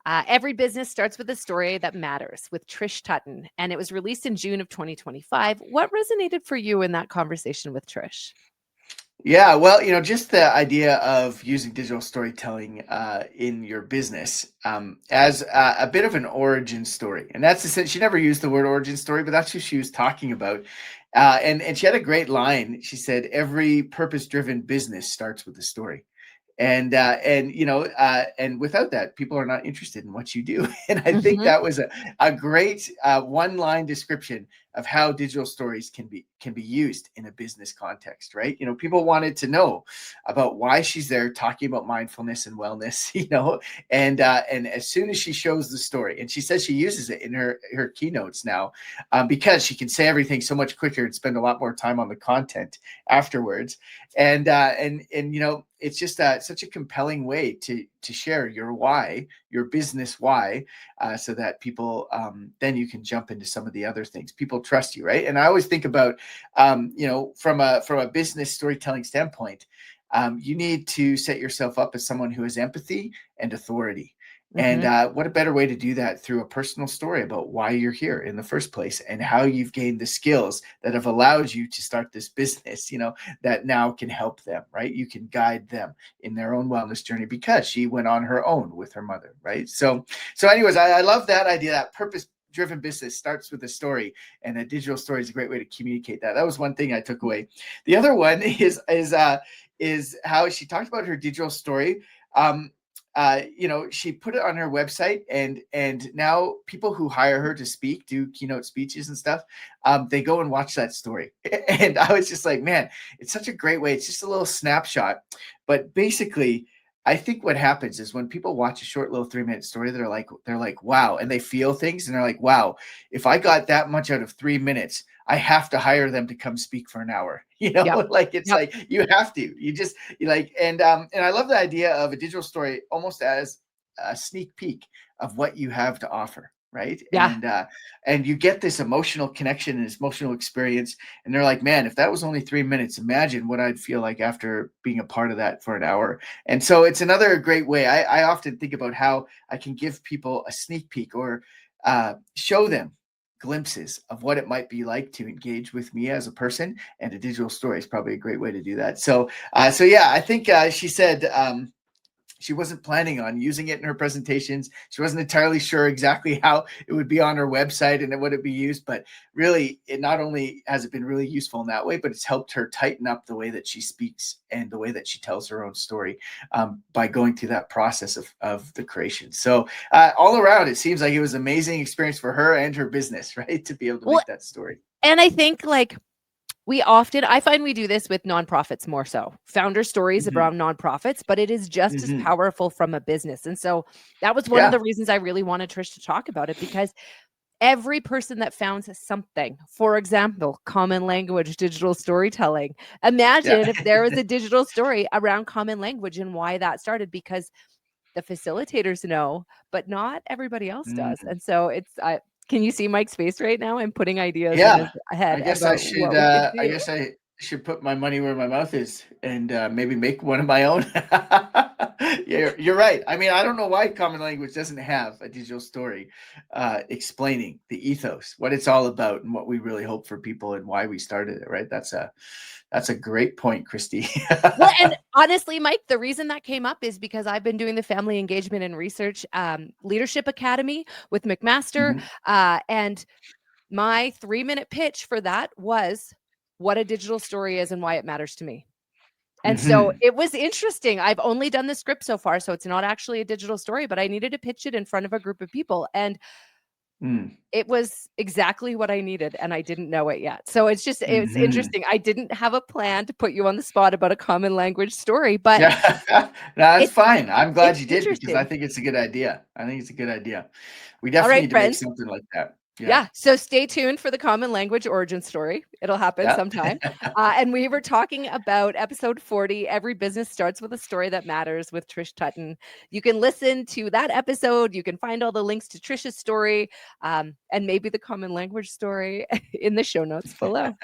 Every Business Starts with a Story That Matters with Trish Tutton. And it was released in June of 2025. What resonated for you in that conversation with Trish? Yeah, well, just the idea of using digital storytelling in your business as a bit of an origin story. And that's she never used the word origin story, but that's who she was talking about. And she had a great line. She said, every purpose-driven business starts with a story. And without that, people are not interested in what you do. And I think Mhm. that was a great one-line description of how digital stories can be used in a business context, right? People wanted to know about why she's there talking about mindfulness and wellness, and as soon as she shows the story, and she says she uses it in her keynotes now, because she can say everything so much quicker and spend a lot more time on the content afterwards. And it's just such a compelling way to share your why, your business why, so that people then you can jump into some of the other things. People trust you, right? And I always think about from a business storytelling standpoint, you need to set yourself up as someone who has empathy and authority. And Mhm. what a better way to do that through a personal story about why you're here in the first place and how you've gained the skills that have allowed you to start this business, that now can help them, right? You can guide them in their own wellness journey because she went on her own with her mother, right? So anyways, I love that idea, that purpose-driven business starts with a story, and a digital story is a great way to communicate that. That was one thing I took away. The other one is how she talked about her digital story. She put it on her website, and now people who hire her to speak, do keynote speeches and stuff, they go and watch that story. And I was just like, man, it's such a great way. It's just a little snapshot, but basically, I think what happens is when people watch a short little 3-minute story, they're like, wow, and they feel things, and they're like, wow, if I got that much out of 3 minutes, I have to hire them to come speak for an hour. Yep. Like it's Yep. like you have to. You like, and I love the idea of a digital story almost as a sneak peek of what you have to offer, right? Yeah. And you get this emotional connection and this emotional experience, and they're like, man, if that was only 3 minutes, imagine what I'd feel like after being a part of that for an hour. And so it's another great way. I often think about how I can give people a sneak peek, or show them glimpses of what it might be like to engage with me as a person, and a digital story is probably a great way to do that. So yeah, I think she said she wasn't planning on using it in her presentations. She wasn't entirely sure exactly how it would be on her website and would it be used, but really, it not only has it been really useful in that way, but it's helped her tighten up the way that she speaks and the way that she tells her own story, by going through that process of the creation. So all around, it seems like it was an amazing experience for her and her business, right? To be able to Well, make that story. and I think I find we do this with nonprofits more so. Founder stories Mm-hmm. around nonprofits, but it is just as Mm-hmm. powerful from a business. And so that was one of Yeah. the reasons I really wanted Trish to talk about it, because every person that founds something, for example, common language, digital storytelling, Yeah. imagine if there was a digital story around common language and why that started, because the facilitators know, but not everybody else does. Mm. And so can you see Mike's face right now? I'm putting ideas in his Yeah, head I guess I about should. what we could I do. guess I should put my money where my mouth is, and maybe make one of my own. Yeah, you're right. I mean, I don't know why common language doesn't have a digital story explaining the ethos, what it's all about, and what we really hope for people, and why we started it. Right? That's a great point, Kristy. Well, and honestly, Mike, the reason that came up is because I've been doing the Family Engagement and Research Leadership Academy with McMaster. Mhm. And my 3-minute pitch for that was what a digital story is and why it matters to me. And so Mhm. it was interesting. I've only done the script so far, so it's not actually a digital story, but I needed to pitch it in front of a group of people. And Mm. it was exactly what I needed, and I didn't know it yet. So it's Mhm. interesting. I didn't have a plan to put you on the spot about a common language story, but Yeah, no, that's it's fine. I'm glad it's you did, because I interesting. think it's a good idea. I think it's a good idea. We All definitely right, need to make friends. something like that. Yeah. Yeah, so stay tuned for the common language origin story. It'll happen Yeah. sometime. And we were talking about episode 40, Every Business Starts with a Story That Matters with Trish Tutton. You can listen to that episode. You can find all the links to Trish's story, and maybe the common language story in the show notes below.